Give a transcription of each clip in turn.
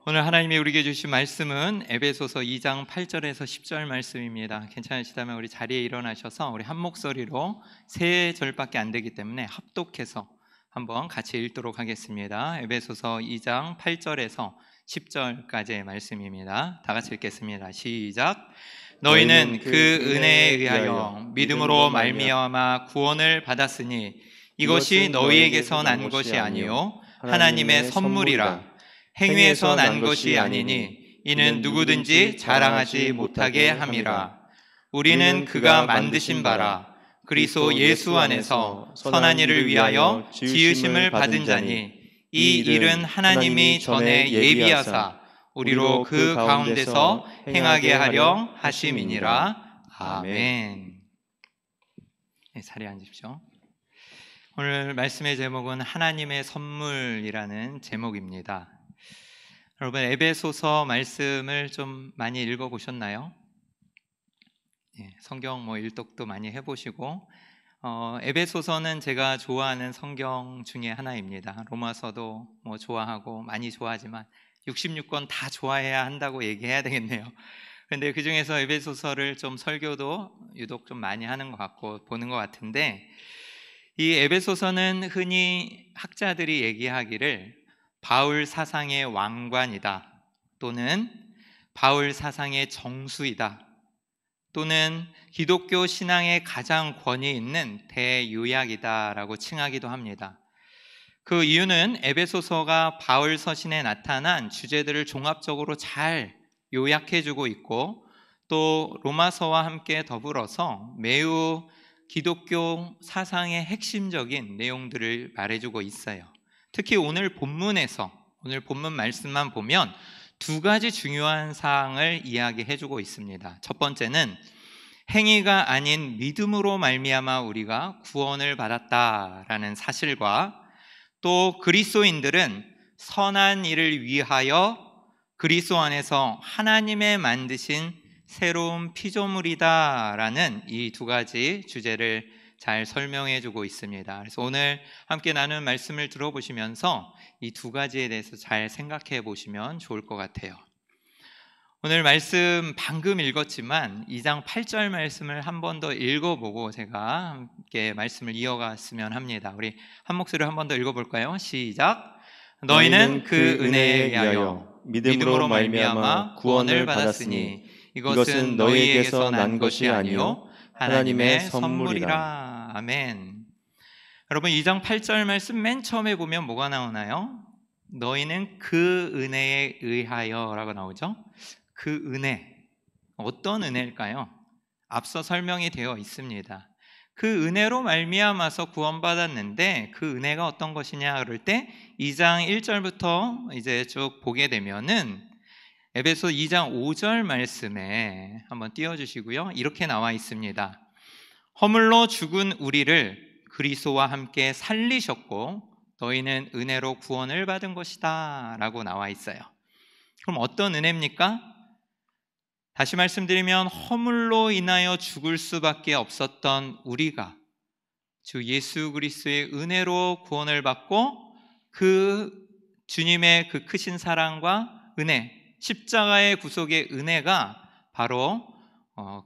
오늘 하나님이 우리에게 주신 말씀은 에베소서 2장 8절에서 10절 말씀입니다. 괜찮으시다면 우리 자리에 일어나셔서 우리 한 목소리로 세 절밖에 안 되기 때문에 합독해서 한번 같이 읽도록 하겠습니다. 에베소서 2장 8절에서 10절까지의 말씀입니다. 다 같이 읽겠습니다. 시작. 너희는 그 은혜에 의하여 믿음으로 말미암아 구원을 받았으니 이것이 너희에게서 난 것이 아니요 하나님의 선물이라. 행위에서 난 것이 아니니 이는 누구든지 자랑하지 못하게 함이라. 우리는 그가 만드신 바라 그리스도 예수 안에서 선한 일을 위하여 지으심을 받은 자니 이 일은 하나님이 전에 예비하사 우리로 그 가운데서 행하게 하려 하심이니라. 아멘. 네, 자리에 앉으십시오. 오늘 말씀의 제목은 하나님의 선물이라는 제목입니다. 여러분, 에베소서 말씀을 좀 많이 읽어보셨나요? 성경 일독도 많이 해보시고, 에베소서는 제가 좋아하는 성경 중에 하나입니다. 로마서도 좋아하고 많이 좋아하지만 66권 다 좋아해야 한다고 얘기해야 되겠네요. 그런데 그 중에서 에베소서를 좀 설교도 유독 좀 많이 하는 것 같고 보는 것 같은데, 이 에베소서는 흔히 학자들이 얘기하기를 바울 사상의 왕관이다, 또는 바울 사상의 정수이다, 또는 기독교 신앙의 가장 권위 있는 대요약이다 라고 칭하기도 합니다. 그 이유는 에베소서가 바울 서신에 나타난 주제들을 종합적으로 잘 요약해주고 있고, 또 로마서와 함께 더불어서 매우 기독교 사상의 핵심적인 내용들을 말해주고 있어요. 특히 오늘 본문 말씀만 보면 두 가지 중요한 사항을 이야기해주고 있습니다. 첫 번째는 행위가 아닌 믿음으로 말미암아 우리가 구원을 받았다라는 사실과, 또 그리스도인들은 선한 일을 위하여 그리스도 안에서 하나님의 만드신 새로운 피조물이다라는 이 두 가지 주제를 잘 설명해 주고 있습니다. 그래서 오늘 함께 나눈 말씀을 들어보시면서 이 두 가지에 대해서 잘 생각해 보시면 좋을 것 같아요. 오늘 말씀 방금 읽었지만 2장 8절 말씀을 한 번 더 읽어보고 제가 함께 말씀을 이어갔으면 합니다. 우리 한 목소리로 한 번 더 읽어볼까요? 시작. 너희는 그 은혜에 의하여 믿음으로 말미암아 구원을 받았으니 이것은 너희에게서 난 것이 아니요 하나님의 선물이라. 아멘. 여러분, 2장 8절 말씀 맨 처음에 보면 뭐가 나오나요? 너희는 그 은혜에 의하여 라고 나오죠. 그 은혜, 어떤 은혜일까요? 앞서 설명이 되어 있습니다. 그 은혜로 말미암아서 구원받았는데 그 은혜가 어떤 것이냐 그럴 때 2장 1절부터 이제 쭉 보게 되면은 에베소 2장 5절 말씀에 한번 띄워주시고요. 이렇게 나와 있습니다. 허물로 죽은 우리를 그리스도와 함께 살리셨고 너희는 은혜로 구원을 받은 것이다 라고 나와 있어요. 그럼 어떤 은혜입니까? 다시 말씀드리면 허물로 인하여 죽을 수밖에 없었던 우리가 주 예수 그리스도의 은혜로 구원을 받고 그 주님의 그 크신 사랑과 은혜, 십자가의 구속의 은혜가 바로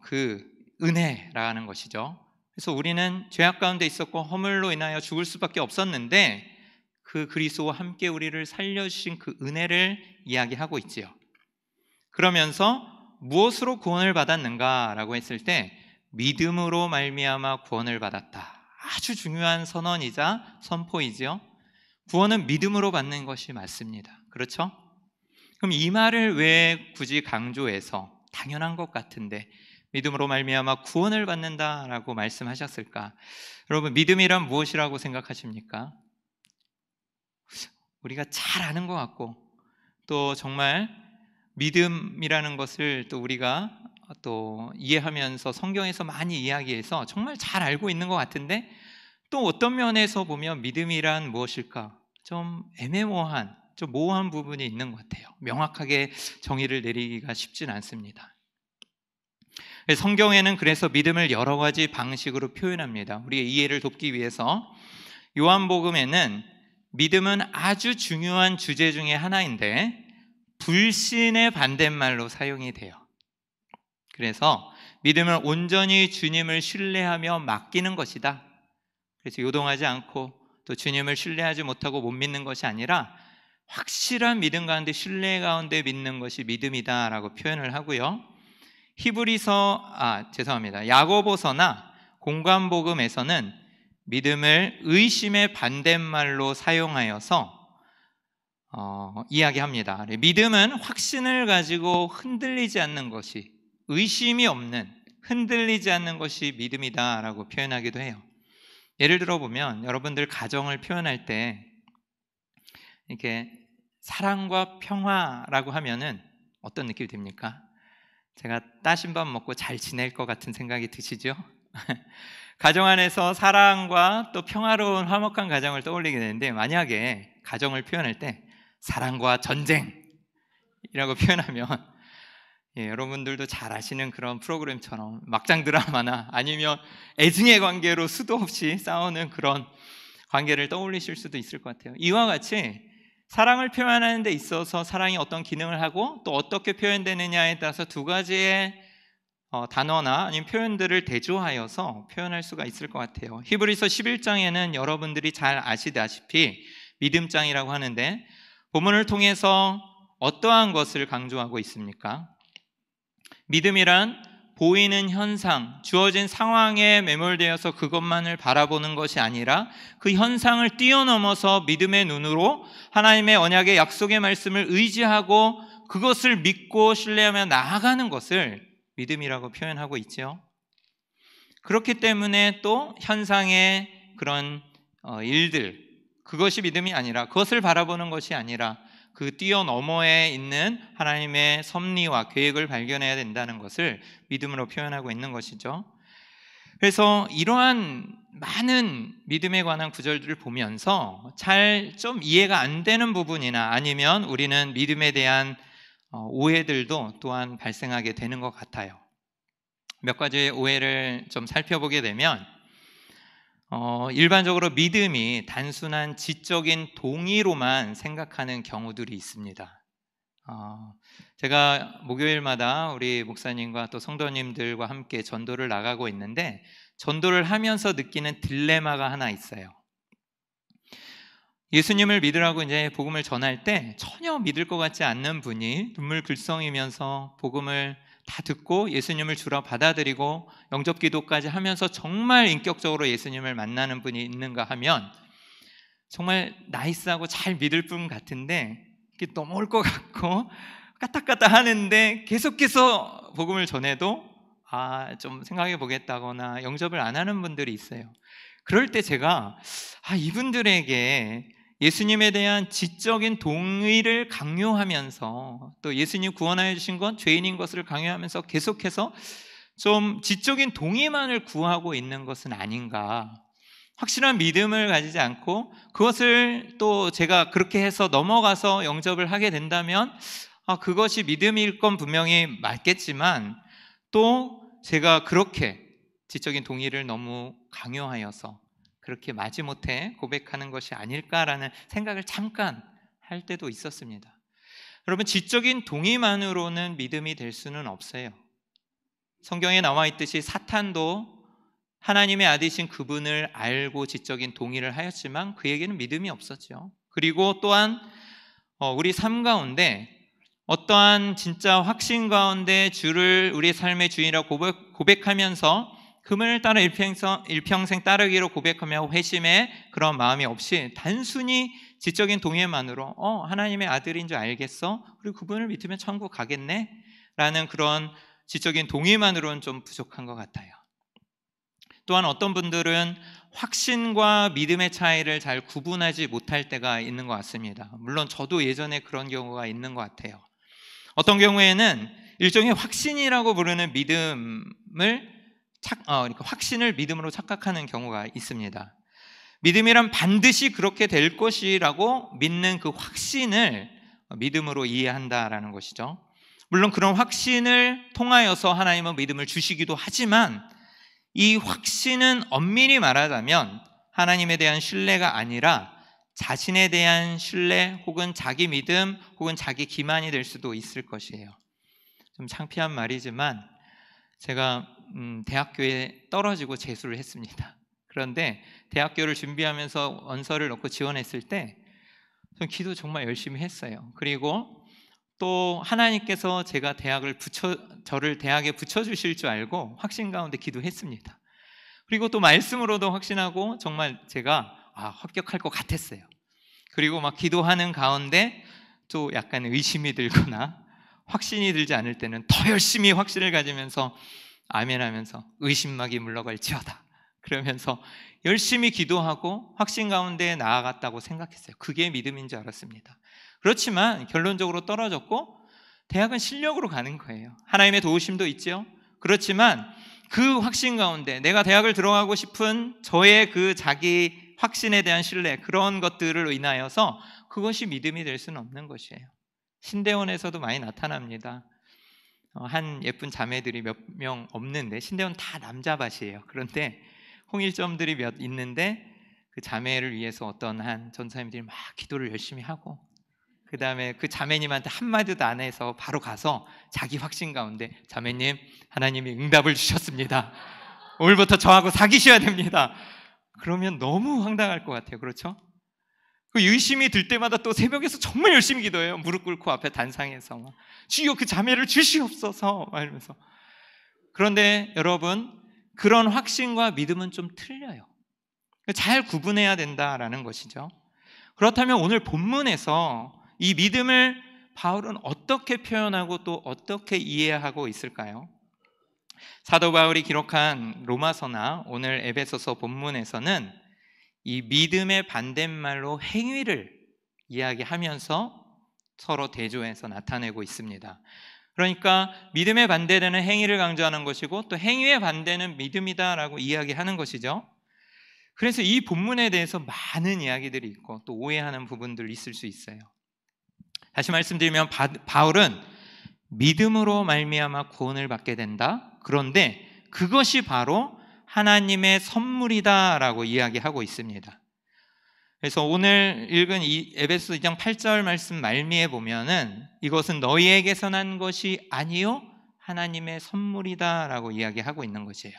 그 은혜라는 것이죠. 그래서 우리는 죄악 가운데 있었고 허물로 인하여 죽을 수밖에 없었는데 그 그리스도와 함께 우리를 살려주신 그 은혜를 이야기하고 있지요. 그러면서 무엇으로 구원을 받았는가라고 했을 때 믿음으로 말미암아 구원을 받았다. 아주 중요한 선언이자 선포이지요. 구원은 믿음으로 받는 것이 맞습니다. 그렇죠? 그럼 이 말을 왜 굳이 강조해서 당연한 것 같은데 믿음으로 말미암아 구원을 받는다라고 말씀하셨을까? 여러분, 믿음이란 무엇이라고 생각하십니까? 우리가 잘 아는 것 같고, 또 정말 믿음이라는 것을 또 우리가 또 이해하면서 성경에서 많이 이야기해서 정말 잘 알고 있는 것 같은데, 또 어떤 면에서 보면 믿음이란 무엇일까? 좀 애매모호한, 좀 모호한 부분이 있는 것 같아요. 명확하게 정의를 내리기가 쉽진 않습니다. 성경에는 그래서 믿음을 여러 가지 방식으로 표현합니다. 우리의 이해를 돕기 위해서 요한복음에는 믿음은 아주 중요한 주제 중에 하나인데 불신의 반대말로 사용이 돼요. 그래서 믿음은 온전히 주님을 신뢰하며 맡기는 것이다. 그래서 요동하지 않고 또 주님을 신뢰하지 못하고 못 믿는 것이 아니라 확실한 믿음 가운데 신뢰 가운데 믿는 것이 믿음이다라고 표현을 하고요. 야고보서나 공관복음에서는 믿음을 의심의 반대말로 사용하여서 이야기합니다. 믿음은 확신을 가지고 흔들리지 않는 것이, 의심이 없는, 흔들리지 않는 것이 믿음이다라고 표현하기도 해요. 예를 들어 보면 여러분들 가정을 표현할 때 이렇게 사랑과 평화라고 하면은 어떤 느낌이 듭니까? 제가 따신 밥 먹고 잘 지낼 것 같은 생각이 드시죠? 가정 안에서 사랑과 또 평화로운 화목한 가정을 떠올리게 되는데, 만약에 가정을 표현할 때 사랑과 전쟁이라고 표현하면 여러분들도 잘 아시는 그런 프로그램처럼 막장 드라마나 아니면 애증의 관계로 수도 없이 싸우는 그런 관계를 떠올리실 수도 있을 것 같아요. 이와 같이 사랑을 표현하는 데 있어서 사랑이 어떤 기능을 하고 또 어떻게 표현되느냐에 따라서 두 가지의 단어나 아니면 표현들을 대조하여서 표현할 수가 있을 것 같아요. 히브리서 11장에는 여러분들이 잘 아시다시피 믿음장이라고 하는데, 본문을 통해서 어떠한 것을 강조하고 있습니까? 믿음이란 보이는 현상, 주어진 상황에 매몰되어서 그것만을 바라보는 것이 아니라 그 현상을 뛰어넘어서 믿음의 눈으로 하나님의 언약의 약속의 말씀을 의지하고 그것을 믿고 신뢰하며 나아가는 것을 믿음이라고 표현하고 있죠. 그렇기 때문에 또 현상의 그런 일들, 그것이 믿음이 아니라, 그것을 바라보는 것이 아니라 그 뛰어넘어에 있는 하나님의 섭리와 계획을 발견해야 된다는 것을 믿음으로 표현하고 있는 것이죠. 그래서 이러한 많은 믿음에 관한 구절들을 보면서 잘 좀 이해가 안 되는 부분이나 아니면 우리는 믿음에 대한 오해들도 또한 발생하게 되는 것 같아요. 몇 가지의 오해를 좀 살펴보게 되면 일반적으로 믿음이 단순한 지적인 동의로만 생각하는 경우들이 있습니다. 제가 목요일마다 우리 목사님과 또 성도님들과 함께 전도를 나가고 있는데, 전도를 하면서 느끼는 딜레마가 하나 있어요. 예수님을 믿으라고 이제 복음을 전할 때 전혀 믿을 것 같지 않는 분이 눈물 글썽이면서 복음을 다 듣고 예수님을 주로 받아들이고 영접 기도까지 하면서 정말 인격적으로 예수님을 만나는 분이 있는가 하면 정말 나이스하고 잘 믿을 분 같은데 이렇게 넘어올 것 같고 까딱까딱 하는데 계속해서 복음을 전해도 좀 생각해 보겠다거나 영접을 안 하는 분들이 있어요. 그럴 때 제가 이분들에게 예수님에 대한 지적인 동의를 강요하면서 또 예수님 구원하여 주신 건 죄인인 것을 강요하면서 계속해서 좀 지적인 동의만을 구하고 있는 것은 아닌가, 확실한 믿음을 가지지 않고 그것을 또 제가 그렇게 해서 넘어가서 영접을 하게 된다면 그것이 믿음일 건 분명히 맞겠지만, 또 제가 그렇게 지적인 동의를 너무 강요하여서 그렇게 마지못해 고백하는 것이 아닐까라는 생각을 잠깐 할 때도 있었습니다. 여러분, 지적인 동의만으로는 믿음이 될 수는 없어요. 성경에 나와 있듯이 사탄도 하나님의 아들이신 그분을 알고 지적인 동의를 하였지만 그에게는 믿음이 없었죠. 그리고 또한 우리 삶 가운데 어떠한 진짜 확신 가운데 주를 우리의 삶의 주인이라고 고백하면서 그분을 따라 일평생 따르기로 고백하며 회심의 그런 마음이 없이 단순히 지적인 동의만으로 하나님의 아들인 줄 알겠어? 그리고 그분을 믿으면 천국 가겠네? 라는 그런 지적인 동의만으로는 좀 부족한 것 같아요. 또한 어떤 분들은 확신과 믿음의 차이를 잘 구분하지 못할 때가 있는 것 같습니다. 물론 저도 예전에 그런 경우가 있는 것 같아요. 어떤 경우에는 일종의 확신이라고 부르는 믿음을 그러니까 확신을 믿음으로 착각하는 경우가 있습니다. 믿음이란 반드시 그렇게 될 것이라고 믿는 그 확신을 믿음으로 이해한다라는 것이죠. 물론 그런 확신을 통하여서 하나님은 믿음을 주시기도 하지만 이 확신은 엄밀히 말하자면 하나님에 대한 신뢰가 아니라 자신에 대한 신뢰 혹은 자기 믿음 혹은 자기 기만이 될 수도 있을 것이에요. 좀 창피한 말이지만 제가 대학교에 떨어지고 재수를 했습니다. 그런데 대학교를 준비하면서 원서를 넣고 지원했을 때 전 기도 정말 열심히 했어요. 그리고 또 하나님께서 저를 대학에 붙여주실 줄 알고 확신 가운데 기도했습니다. 그리고 또 말씀으로도 확신하고 정말 제가 합격할 것 같았어요. 그리고 막 기도하는 가운데 또 약간 의심이 들거나 확신이 들지 않을 때는 더 열심히 확신을 가지면서 아멘하면서 의심막이 물러갈지어다 그러면서 열심히 기도하고 확신 가운데 나아갔다고 생각했어요. 그게 믿음인 줄 알았습니다. 그렇지만 결론적으로 떨어졌고 대학은 실력으로 가는 거예요. 하나님의 도우심도 있죠. 그렇지만 그 확신 가운데 내가 대학을 들어가고 싶은 저의 그 자기 확신에 대한 신뢰, 그런 것들을 인하여서 그것이 믿음이 될 수는 없는 것이에요. 신대원에서도 많이 나타납니다. 한 예쁜 자매들이 몇 명 없는데, 신대원 다 남자밭이에요. 그런데 홍일점들이 몇 있는데 그 자매를 위해서 어떤 한 전사님들이 막 기도를 열심히 하고 그 다음에 그 자매님한테 한마디도 안 해서 바로 가서 자기 확신 가운데 자매님, 하나님이 응답을 주셨습니다. 오늘부터 저하고 사귀셔야 됩니다. 그러면 너무 황당할 것 같아요. 그렇죠? 그 의심이 들 때마다 또 새벽에서 정말 열심히 기도해요. 무릎 꿇고 앞에 단상에서 주여 그 자매를 주시옵소서 이러면서. 그런데 여러분, 그런 확신과 믿음은 좀 틀려요. 잘 구분해야 된다라는 것이죠. 그렇다면 오늘 본문에서 이 믿음을 바울은 어떻게 표현하고 또 어떻게 이해하고 있을까요? 사도 바울이 기록한 로마서나 오늘 에베소서 본문에서는 이 믿음의 반대말로 행위를 이야기하면서 서로 대조해서 나타내고 있습니다. 그러니까 믿음의 반대되는 행위를 강조하는 것이고 또 행위의 반대는 믿음이다라고 이야기하는 것이죠. 그래서 이 본문에 대해서 많은 이야기들이 있고 또 오해하는 부분들이 있을 수 있어요. 다시 말씀드리면 바울은 믿음으로 말미암아 구원을 받게 된다. 그런데 그것이 바로 하나님의 선물이다라고 이야기하고 있습니다. 그래서 오늘 읽은 이 에베소 2장 8절 말씀 말미에 보면은 이것은 너희에게서 난 것이 아니요 하나님의 선물이다라고 이야기하고 있는 것이에요.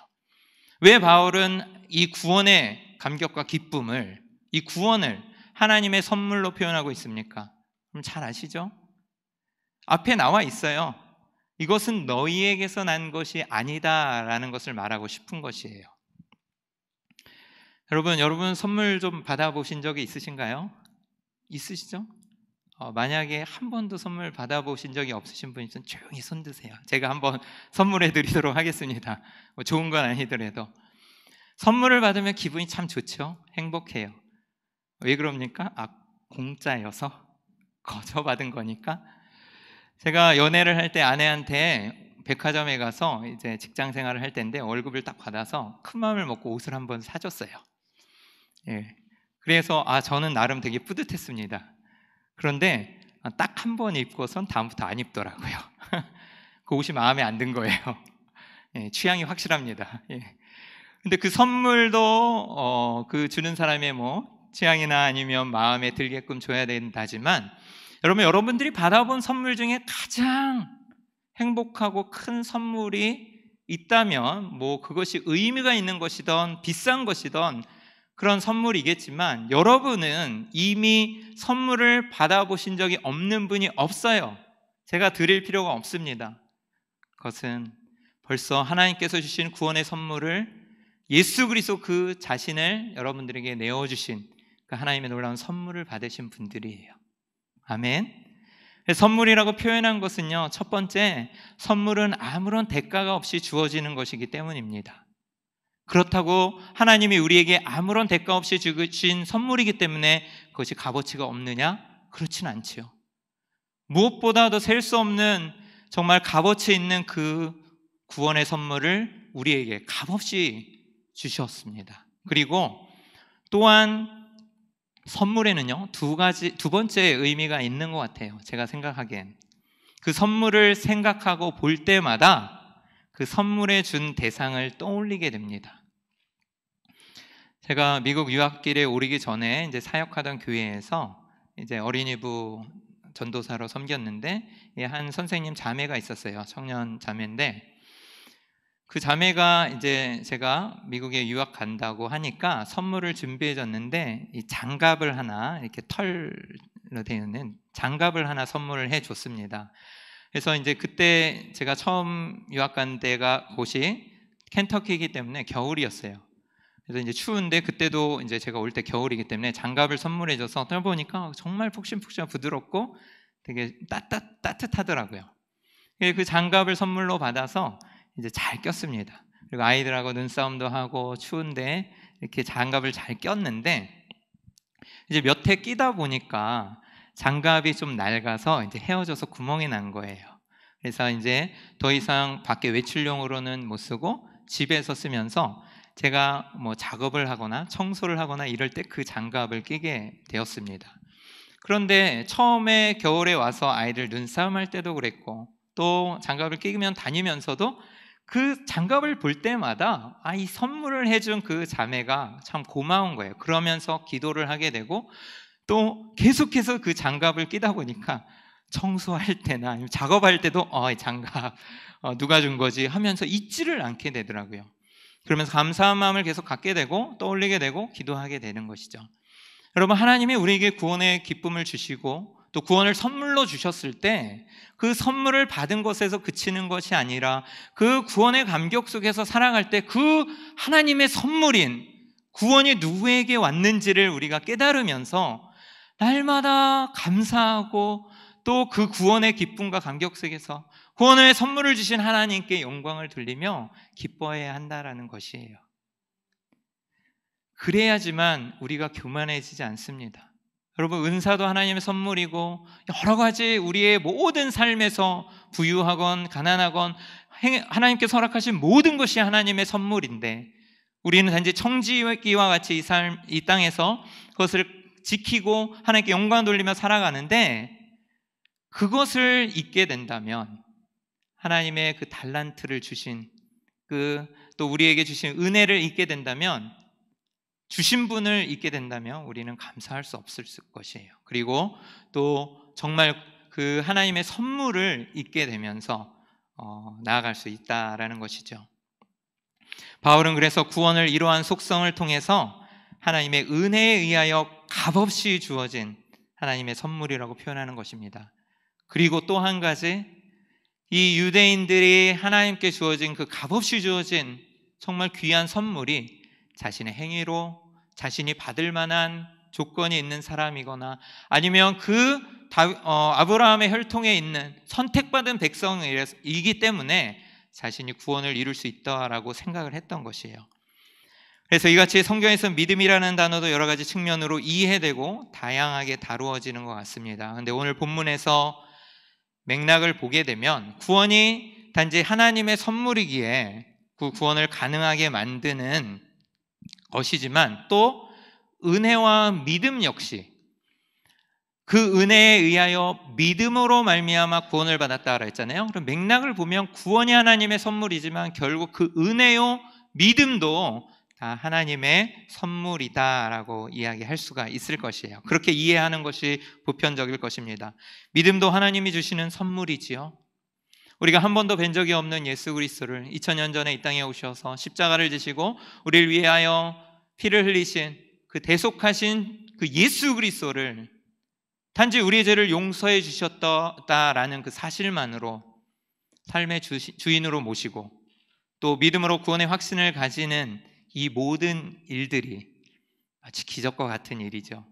왜 바울은 이 구원의 감격과 기쁨을, 이 구원을 하나님의 선물로 표현하고 있습니까? 그럼 잘 아시죠? 앞에 나와 있어요. 이것은 너희에게서 난 것이 아니다라는 것을 말하고 싶은 것이에요. 여러분 선물 좀 받아보신 적이 있으신가요? 있으시죠? 만약에 한 번도 선물 받아보신 적이 없으신 분 있으면 조용히 손 드세요. 제가 한번 선물해 드리도록 하겠습니다. 좋은 건 아니더라도 선물을 받으면 기분이 참 좋죠. 행복해요. 왜 그럽니까? 공짜여서, 거저 받은 거니까. 제가 연애를 할 때 아내한테 백화점에 가서 이제 직장 생활을 할 때인데 월급을 딱 받아서 큰 마음을 먹고 옷을 한번 사줬어요. 예. 그래서 저는 나름 되게 뿌듯했습니다. 그런데 딱 한 번 입고선 다음부터 안 입더라고요. 그 옷이 마음에 안 든 거예요. 예, 취향이 확실합니다. 예. 근데 그 선물도 그 주는 사람의 취향이나 아니면 마음에 들게끔 줘야 된다지만 여러분들이 받아본 선물 중에 가장 행복하고 큰 선물이 있다면 그것이 의미가 있는 것이든 비싼 것이든 그런 선물이겠지만 여러분은 이미 선물을 받아보신 적이 없는 분이 없어요. 제가 드릴 필요가 없습니다. 그것은 벌써 하나님께서 주신 구원의 선물을 예수 그리스도 그 자신을 여러분들에게 내어주신 그 하나님의 놀라운 선물을 받으신 분들이에요. 아멘. 선물이라고 표현한 것은요, 첫 번째, 선물은 아무런 대가가 없이 주어지는 것이기 때문입니다. 그렇다고 하나님이 우리에게 아무런 대가 없이 주신 선물이기 때문에 그것이 값어치가 없느냐? 그렇진 않지요. 무엇보다도 셀 수 없는 정말 값어치 있는 그 구원의 선물을 우리에게 값없이 주셨습니다. 그리고 또한 선물에는요, 두 번째 의미가 있는 것 같아요. 제가 생각하기엔 그 선물을 생각하고 볼 때마다 그 선물에 준 대상을 떠올리게 됩니다. 제가 미국 유학길에 오르기 전에 이제 사역하던 교회에서 이제 어린이부 전도사로 섬겼는데 한 선생님 자매가 있었어요. 청년 자매인데 그 자매가 이제 제가 미국에 유학 간다고 하니까 선물을 준비해 줬는데 이 장갑을 하나, 이렇게 털로 되어 있는 장갑을 하나 선물을 해 줬습니다. 그래서 이제 그때 제가 처음 유학 간 데가 곳이 켄터키이기 때문에 겨울이었어요. 그래서 이제 추운데 그때도 이제 제가 올 때 겨울이기 때문에 장갑을 선물해 줘서 떠보니까 정말 푹신푹신 부드럽고 되게 따뜻하더라고요. 그 장갑을 선물로 받아서 이제 잘 꼈습니다. 그리고 아이들하고 눈싸움도 하고 추운데 이렇게 장갑을 잘 꼈는데 이제 몇 해 끼다 보니까 장갑이 좀 낡아서 이제 헤어져서 구멍이 난 거예요. 그래서 이제 더 이상 밖에 외출용으로는 못 쓰고 집에서 쓰면서 제가 뭐 작업을 하거나 청소를 하거나 이럴 때 그 장갑을 끼게 되었습니다. 그런데 처음에 겨울에 와서 아이들 눈싸움 할 때도 그랬고 또 장갑을 끼면 다니면서도 그 장갑을 볼 때마다 이 선물을 해준 그 자매가 참 고마운 거예요. 그러면서 기도를 하게 되고 또 계속해서 그 장갑을 끼다 보니까 청소할 때나 아니면 작업할 때도 이 장갑 누가 준 거지 하면서 잊지를 않게 되더라고요. 그러면서 감사한 마음을 계속 갖게 되고 떠올리게 되고 기도하게 되는 것이죠. 여러분, 하나님이 우리에게 구원의 기쁨을 주시고 또 구원을 선물로 주셨을 때 그 선물을 받은 것에서 그치는 것이 아니라 그 구원의 감격 속에서 살아갈 때 그 하나님의 선물인 구원이 누구에게 왔는지를 우리가 깨달으면서 날마다 감사하고 또 그 구원의 기쁨과 감격 속에서 구원의 선물을 주신 하나님께 영광을 돌리며 기뻐해야 한다라는 것이에요. 그래야지만 우리가 교만해지지 않습니다. 여러분, 은사도 하나님의 선물이고 여러 가지 우리의 모든 삶에서 부유하건 가난하건 하나님께 허락하신 모든 것이 하나님의 선물인데 우리는 단지 청지기와 같이 이 땅에서 그것을 지키고 하나님께 영광 돌리며 살아가는데 그것을 잊게 된다면 하나님의 그 달란트를 주신 또 우리에게 주신 은혜를 잊게 된다면 주신 분을 잊게 된다면 우리는 감사할 수 없을 것이에요. 그리고 또 정말 그 하나님의 선물을 잊게 되면서 나아갈 수 있다라는 것이죠. 바울은 그래서 구원을 이러한 속성을 통해서 하나님의 은혜에 의하여 값없이 주어진 하나님의 선물이라고 표현하는 것입니다. 그리고 또 한 가지, 이 유대인들이 하나님께 주어진 그 값없이 주어진 정말 귀한 선물이 자신의 행위로 자신이 받을 만한 조건이 있는 사람이거나 아니면 아브라함의 혈통에 있는 선택받은 백성이기 때문에 자신이 구원을 이룰 수 있다라고 생각을 했던 것이에요. 그래서 이같이 성경에서 믿음이라는 단어도 여러 가지 측면으로 이해되고 다양하게 다루어지는 것 같습니다. 그런데 오늘 본문에서 맥락을 보게 되면 구원이 단지 하나님의 선물이기에 그 구원을 가능하게 만드는 것이지만 또 은혜와 믿음 역시 그 은혜에 의하여 믿음으로 말미암아 구원을 받았다라 했잖아요. 그럼 맥락을 보면 구원이 하나님의 선물이지만 결국 그 은혜요 믿음도 다 하나님의 선물이다라고 이야기할 수가 있을 것이에요. 그렇게 이해하는 것이 보편적일 것입니다. 믿음도 하나님이 주시는 선물이지요. 우리가 한 번도 뵌 적이 없는 예수 그리스도를 2000년 전에 이 땅에 오셔서 십자가를 지시고 우리를 위하여 피를 흘리신 그 대속하신 그 예수 그리스도를 단지 우리의 죄를 용서해 주셨다라는 그 사실만으로 삶의 주인으로 모시고 또 믿음으로 구원의 확신을 가지는 이 모든 일들이 마치 기적과 같은 일이죠.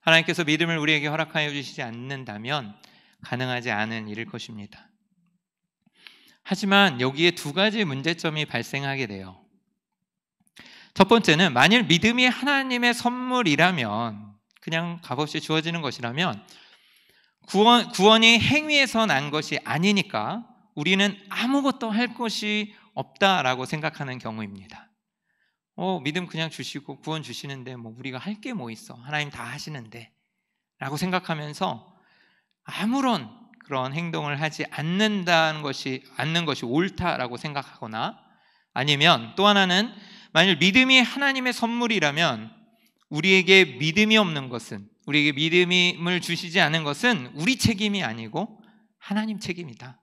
하나님께서 믿음을 우리에게 허락하여 주시지 않는다면 가능하지 않은 일일 것입니다. 하지만 여기에 두 가지 문제점이 발생하게 돼요. 첫 번째는 만일 믿음이 하나님의 선물이라면 그냥 값없이 주어지는 것이라면 구원이 행위에서 난 것이 아니니까 우리는 아무것도 할 것이 없다라고 생각하는 경우입니다. 믿음 그냥 주시고 구원 주시는데 우리가 할 게 뭐 있어? 하나님 다 하시는데 라고 생각하면서 아무런 그런 행동을 하지 않는 것이 옳다라고 생각하거나 아니면 또 하나는 만일 믿음이 하나님의 선물이라면 우리에게 믿음이 없는 것은, 우리에게 믿음을 주시지 않은 것은 우리 책임이 아니고 하나님 책임이다.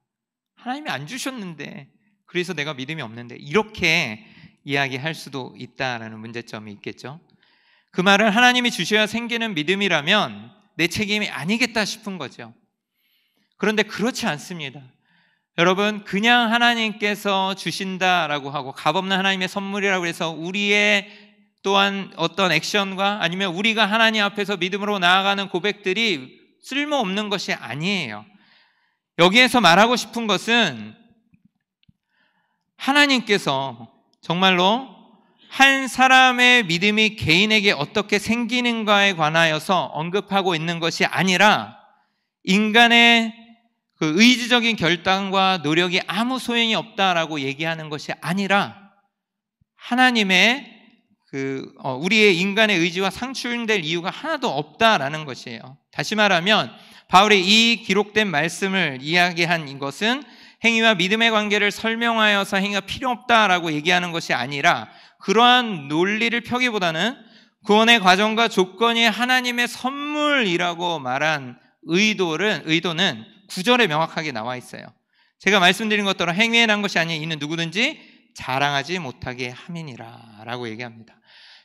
하나님이 안 주셨는데, 그래서 내가 믿음이 없는데, 이렇게 이야기할 수도 있다라는 문제점이 있겠죠. 그 말은 하나님이 주셔야 생기는 믿음이라면 내 책임이 아니겠다 싶은 거죠. 그런데 그렇지 않습니다. 여러분, 그냥 하나님께서 주신다라고 하고 값없는 하나님의 선물이라고 해서 우리의 또한 어떤 액션과 아니면 우리가 하나님 앞에서 믿음으로 나아가는 고백들이 쓸모없는 것이 아니에요. 여기에서 말하고 싶은 것은 하나님께서 정말로 한 사람의 믿음이 개인에게 어떻게 생기는가에 관하여서 언급하고 있는 것이 아니라 인간의 그 의지적인 결단과 노력이 아무 소용이 없다라고 얘기하는 것이 아니라 하나님의 우리의 인간의 의지와 상충될 이유가 하나도 없다라는 것이에요. 다시 말하면 바울이 이 기록된 말씀을 이야기한 것은 행위와 믿음의 관계를 설명하여서 행위가 필요 없다라고 얘기하는 것이 아니라 그러한 논리를 펴기보다는 구원의 과정과 조건이 하나님의 선물이라고 말한 의도는 9절에 명확하게 나와 있어요. 제가 말씀드린 것처럼 행위에 난 것이 아닌 이는 누구든지 자랑하지 못하게 함이니라 라고 얘기합니다.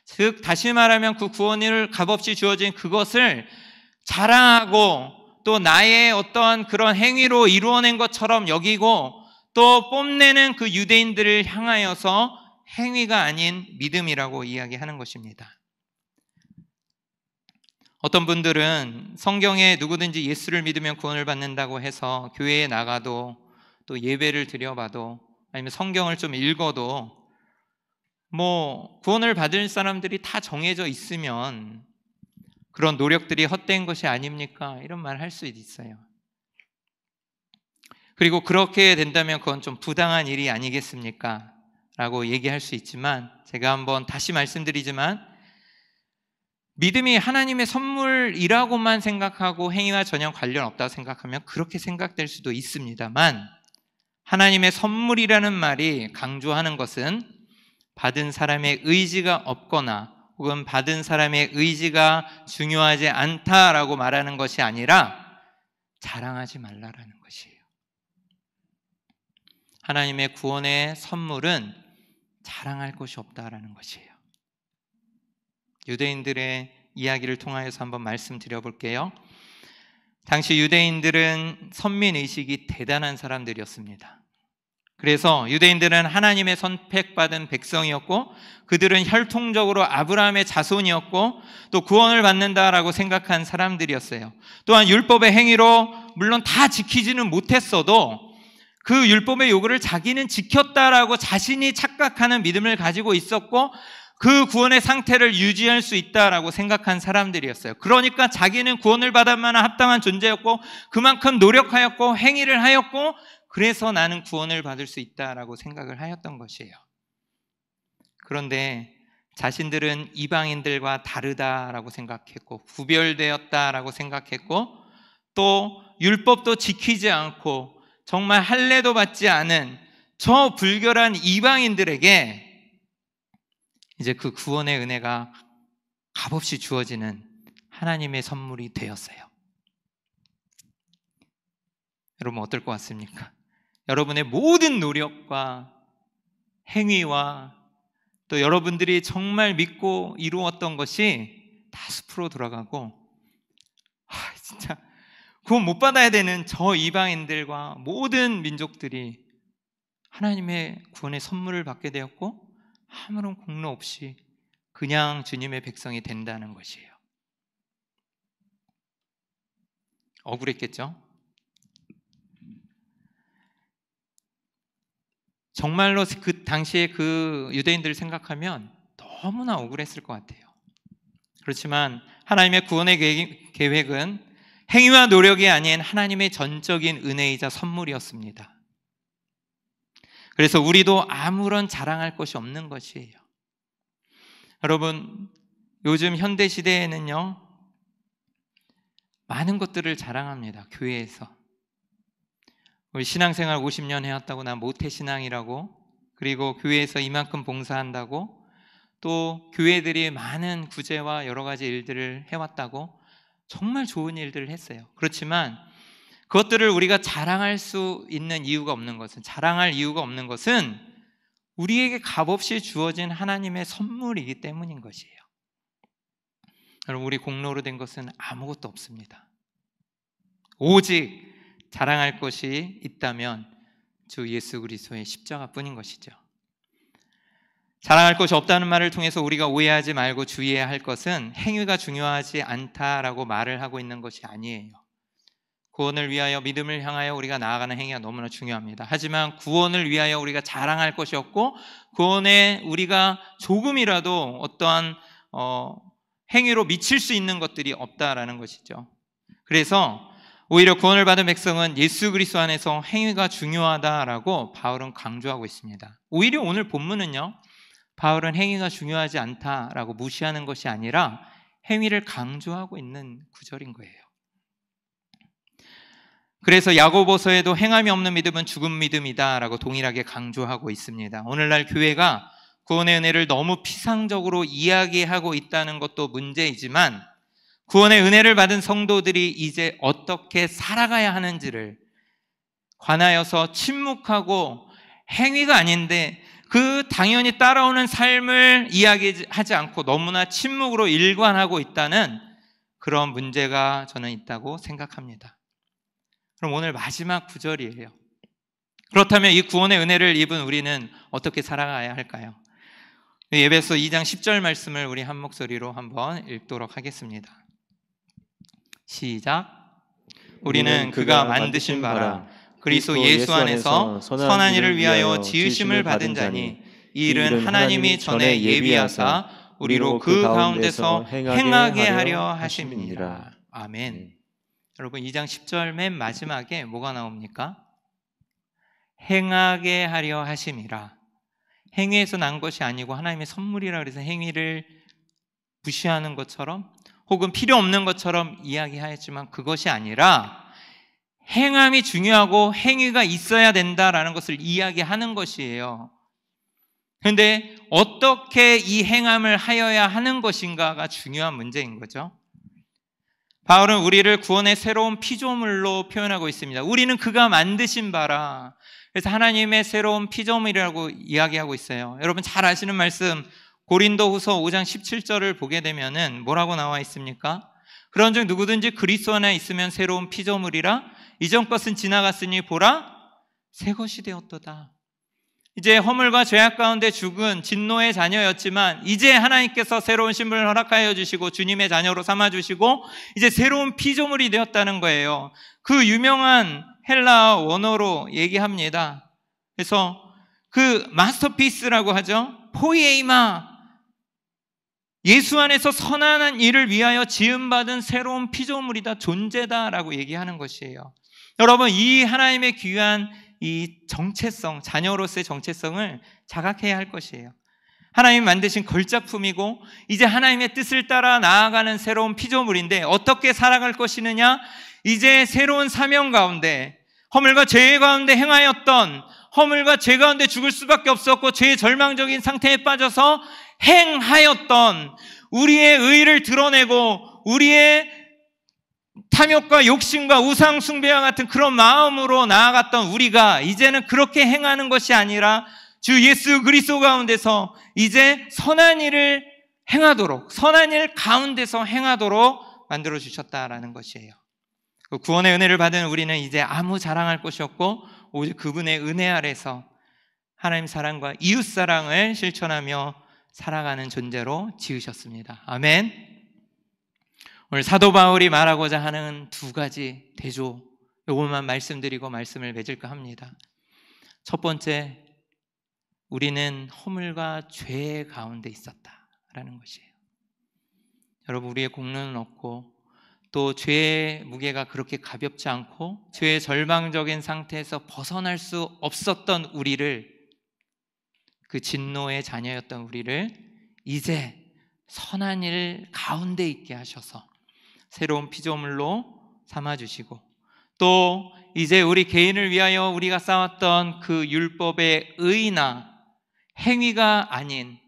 즉 다시 말하면 그 구원을 값없이 주어진 그것을 자랑하고 또 나의 어떠한 그런 행위로 이루어낸 것처럼 여기고 또 뽐내는 그 유대인들을 향하여서 행위가 아닌 믿음이라고 이야기하는 것입니다. 어떤 분들은 성경에 누구든지 예수를 믿으면 구원을 받는다고 해서 교회에 나가도 또 예배를 드려봐도 아니면 성경을 좀 읽어도 구원을 받을 사람들이 다 정해져 있으면 그런 노력들이 헛된 것이 아닙니까? 이런 말 할 수 있어요. 그리고 그렇게 된다면 그건 좀 부당한 일이 아니겠습니까? 라고 얘기할 수 있지만 제가 한번 다시 말씀드리지만 믿음이 하나님의 선물이라고만 생각하고 행위와 전혀 관련 없다고 생각하면 그렇게 생각될 수도 있습니다만 하나님의 선물이라는 말이 강조하는 것은 받은 사람의 의지가 없거나 혹은 받은 사람의 의지가 중요하지 않다라고 말하는 것이 아니라 자랑하지 말라라는 것이에요. 하나님의 구원의 선물은 자랑할 것이 없다라는 것이에요. 유대인들의 이야기를 통하여서 한번 말씀드려 볼게요. 당시 유대인들은 선민의식이 대단한 사람들이었습니다. 그래서 유대인들은 하나님의 선택받은 백성이었고 그들은 혈통적으로 아브라함의 자손이었고 또 구원을 받는다라고 생각한 사람들이었어요. 또한 율법의 행위로 물론 다 지키지는 못했어도 그 율법의 요구를 자기는 지켰다라고 자신이 착각하는 믿음을 가지고 있었고 그 구원의 상태를 유지할 수 있다라고 생각한 사람들이었어요. 그러니까 자기는 구원을 받을 만한 합당한 존재였고 그만큼 노력하였고 행위를 하였고 그래서 나는 구원을 받을 수 있다라고 생각을 하였던 것이에요. 그런데 자신들은 이방인들과 다르다라고 생각했고 구별되었다라고 생각했고 또 율법도 지키지 않고 정말 할례도 받지 않은 저 불결한 이방인들에게 이제 그 구원의 은혜가 값없이 주어지는 하나님의 선물이 되었어요. 여러분 어떨 것 같습니까? 여러분의 모든 노력과 행위와 또 여러분들이 정말 믿고 이루었던 것이 다 숲으로 돌아가고 진짜 구원 못 받아야 되는 저 이방인들과 모든 민족들이 하나님의 구원의 선물을 받게 되었고 아무런 공로 없이 그냥 주님의 백성이 된다는 것이에요. 억울했겠죠? 정말로 그 당시에 그 유대인들을 생각하면 너무나 억울했을 것 같아요. 그렇지만 하나님의 구원의 계획은 행위와 노력이 아닌 하나님의 전적인 은혜이자 선물이었습니다. 그래서 우리도 아무런 자랑할 것이 없는 것이에요. 여러분, 요즘 현대 시대에는요, 많은 것들을 자랑합니다. 교회에서. 우리 신앙생활 50년 해왔다고 난 모태신앙이라고, 그리고 교회에서 이만큼 봉사한다고, 또 교회들이 많은 구제와 여러 가지 일들을 해왔다고 정말 좋은 일들을 했어요. 그렇지만 그것들을 우리가 자랑할 이유가 없는 것은 우리에게 값없이 주어진 하나님의 선물이기 때문인 것이에요. 여러분, 우리 공로로 된 것은 아무것도 없습니다. 오직 자랑할 것이 있다면 주 예수 그리스도의 십자가뿐인 것이죠. 자랑할 것이 없다는 말을 통해서 우리가 오해하지 말고 주의해야 할 것은 행위가 중요하지 않다라고 말을 하고 있는 것이 아니에요. 구원을 위하여, 믿음을 향하여 우리가 나아가는 행위가 너무나 중요합니다. 하지만 구원을 위하여 우리가 자랑할 것이 없고 구원에 우리가 조금이라도 어떠한 행위로 미칠 수 있는 것들이 없다라는 것이죠. 그래서 오히려 구원을 받은 백성은 예수 그리스도 안에서 행위가 중요하다라고 바울은 강조하고 있습니다. 오히려 오늘 본문은요, 바울은 행위가 중요하지 않다라고 무시하는 것이 아니라 행위를 강조하고 있는 구절인 거예요. 그래서 야고보서에도 행함이 없는 믿음은 죽은 믿음이다라고 동일하게 강조하고 있습니다. 오늘날 교회가 구원의 은혜를 너무 피상적으로 이야기하고 있다는 것도 문제이지만 구원의 은혜를 받은 성도들이 이제 어떻게 살아가야 하는지를 관하여서 침묵하고 행위가 아닌데 그 당연히 따라오는 삶을 이야기하지 않고 너무나 침묵으로 일관하고 있다는 그런 문제가 저는 있다고 생각합니다. 그럼 오늘 마지막 구절이에요. 그렇다면 이 구원의 은혜를 입은 우리는 어떻게 살아가야 할까요? 에베소 2장 10절 말씀을 우리 한 목소리로 한번 읽도록 하겠습니다. 시작. 우리는 그가 만드신 바라 그리스도 예수 안에서 선한 일을 위하여 지으심을 받은 자니 이 일은 하나님이 전에 예비하사 우리로 그 가운데서 행하게 하려 하심이니라. 아멘. 여러분, 2장 10절 맨 마지막에 뭐가 나옵니까? 행하게 하려 하심이라. 행위에서 난 것이 아니고 하나님의 선물이라 그래서 행위를 무시하는 것처럼 혹은 필요 없는 것처럼 이야기하였지만 그것이 아니라 행함이 중요하고 행위가 있어야 된다라는 것을 이야기하는 것이에요. 그런데 어떻게 이 행함을 하여야 하는 것인가가 중요한 문제인 거죠. 바울은 우리를 구원의 새로운 피조물로 표현하고 있습니다. 우리는 그가 만드신 바라. 그래서 하나님의 새로운 피조물이라고 이야기하고 있어요. 여러분 잘 아시는 말씀 고린도후서 5장 17절을 보게 되면은 뭐라고 나와 있습니까? 그런즉 누구든지 그리스도 안에 있으면 새로운 피조물이라 이전 것은 지나갔으니 보라 새 것이 되었도다. 이제 허물과 죄악 가운데 죽은 진노의 자녀였지만 이제 하나님께서 새로운 신분을 허락하여 주시고 주님의 자녀로 삼아주시고 이제 새로운 피조물이 되었다는 거예요. 그 유명한 헬라 원어로 얘기합니다. 그래서 그 마스터피스라고 하죠. 포이에이마, 예수 안에서 선한 일을 위하여 지음받은 새로운 피조물이다, 존재다라고 얘기하는 것이에요. 여러분, 이 하나님의 귀한 이 정체성, 자녀로서의 정체성을 자각해야 할 것이에요. 하나님이 만드신 걸작품이고 이제 하나님의 뜻을 따라 나아가는 새로운 피조물인데 어떻게 살아갈 것이느냐? 이제 새로운 사명 가운데 허물과 죄 가운데 행하였던, 허물과 죄 가운데 죽을 수밖에 없었고 죄의 절망적인 상태에 빠져서 행하였던 우리의 의의를 드러내고 우리의 탐욕과 욕심과 우상 숭배와 같은 그런 마음으로 나아갔던 우리가 이제는 그렇게 행하는 것이 아니라 주 예수 그리스도 가운데서 이제 선한 일을 행하도록, 선한 일 가운데서 행하도록 만들어 주셨다라는 것이에요. 구원의 은혜를 받은 우리는 이제 아무 자랑할 것이 없고 오직 그분의 은혜 아래서 하나님 사랑과 이웃 사랑을 실천하며 살아가는 존재로 지으셨습니다. 아멘. 오늘 사도 바울이 말하고자 하는 두 가지 대조, 요것만 말씀드리고 말씀을 맺을까 합니다. 첫 번째, 우리는 허물과 죄 가운데 있었다라는 것이에요. 여러분, 우리의 공로는 없고 또 죄의 무게가 그렇게 가볍지 않고 죄의 절망적인 상태에서 벗어날 수 없었던 우리를, 그 진노의 자녀였던 우리를 이제 선한 일 가운데 있게 하셔서 새로운 피조물로 삼아주시고 또 이제 우리 개인을 위하여 우리가 쌓았던 그 율법의 의나 행위가 아닌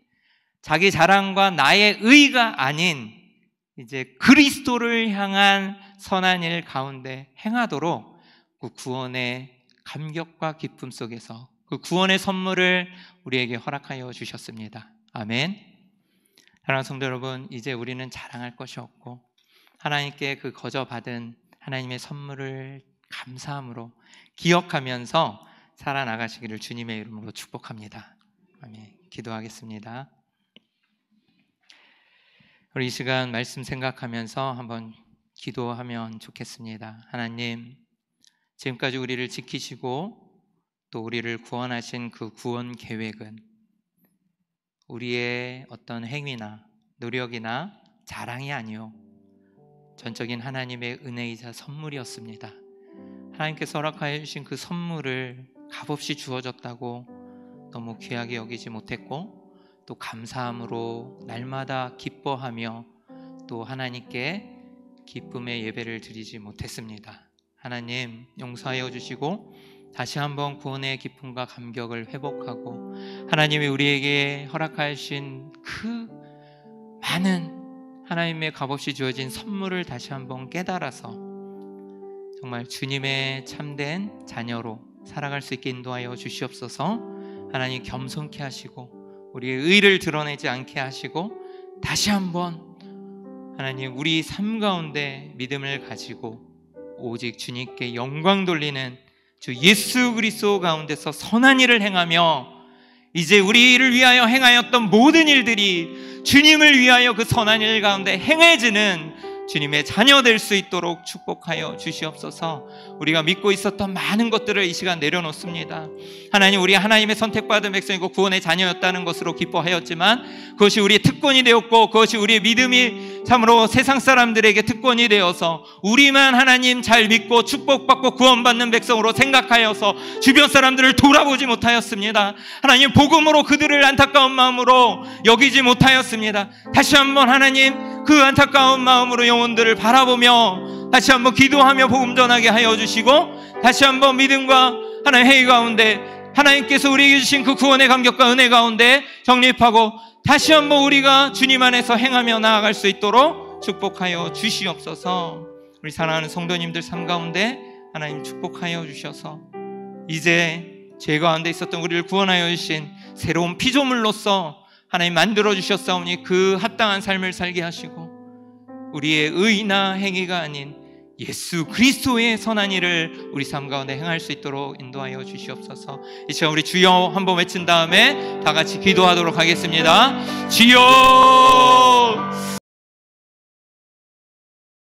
자기 자랑과 나의 의가 아닌 이제 그리스도를 향한 선한 일 가운데 행하도록 그 구원의 감격과 기쁨 속에서 그 구원의 선물을 우리에게 허락하여 주셨습니다. 아멘. 사랑하는 성도 여러분, 이제 우리는 자랑할 것이 없고 하나님께 그 거저 받은 하나님의 선물을 감사함으로 기억하면서 살아나가시기를 주님의 이름으로 축복합니다. 아멘. 기도하겠습니다. 우리 이 시간 말씀 생각하면서 한번 기도하면 좋겠습니다. 하나님, 지금까지 우리를 지키시고 또 우리를 구원하신 그 구원 계획은 우리의 어떤 행위나 노력이나 자랑이 아니요 전적인 하나님의 은혜이자 선물이었습니다. 하나님께서 허락하여 주신 그 선물을 값없이 주어졌다고 너무 귀하게 여기지 못했고 또 감사함으로 날마다 기뻐하며 또 하나님께 기쁨의 예배를 드리지 못했습니다. 하나님, 용서하여 주시고 다시 한번 구원의 기쁨과 감격을 회복하고 하나님이 우리에게 허락하신 그 많은 하나님의 값없이 주어진 선물을 다시 한번 깨달아서 정말 주님의 참된 자녀로 살아갈 수 있게 인도하여 주시옵소서. 하나님, 겸손케 하시고 우리의 의를 드러내지 않게 하시고 다시 한번 하나님 우리 삶 가운데 믿음을 가지고 오직 주님께 영광 돌리는 주 예수 그리스도 가운데서 선한 일을 행하며 이제 우리를 위하여 행하였던 모든 일들이 주님을 위하여 그 선한 일 가운데 행해지는 주님의 자녀 될 수 있도록 축복하여 주시옵소서. 우리가 믿고 있었던 많은 것들을 이 시간 내려놓습니다. 하나님, 우리 하나님의 선택받은 백성이고 구원의 자녀였다는 것으로 기뻐하였지만 그것이 우리의 특권이 되었고 그것이 우리의 믿음이 참으로 세상 사람들에게 특권이 되어서 우리만 하나님 잘 믿고 축복받고 구원받는 백성으로 생각하여서 주변 사람들을 돌아보지 못하였습니다. 하나님, 복음으로 그들을 안타까운 마음으로 여기지 못하였습니다. 다시 한번 하나님 그 안타까운 마음으로 영혼들을 바라보며 다시 한번 기도하며 복음 전하게 하여 주시고 다시 한번 믿음과 하나님 회의 가운데 하나님께서 우리에게 주신 그 구원의 감격과 은혜 가운데 정립하고 다시 한번 우리가 주님 안에서 행하며 나아갈 수 있도록 축복하여 주시옵소서. 우리 사랑하는 성도님들 삶 가운데 하나님 축복하여 주셔서 이제 죄 가운데 있었던 우리를 구원하여 주신 새로운 피조물로서 하나님 만들어 주셨사오니 그 합당한 삶을 살게 하시고 우리의 의나 행위가 아닌 예수 그리스도의 선한 일을 우리 삶 가운데 행할 수 있도록 인도하여 주시옵소서. 이 시간 우리 주여 한번 외친 다음에 다 같이 기도하도록 하겠습니다. 주여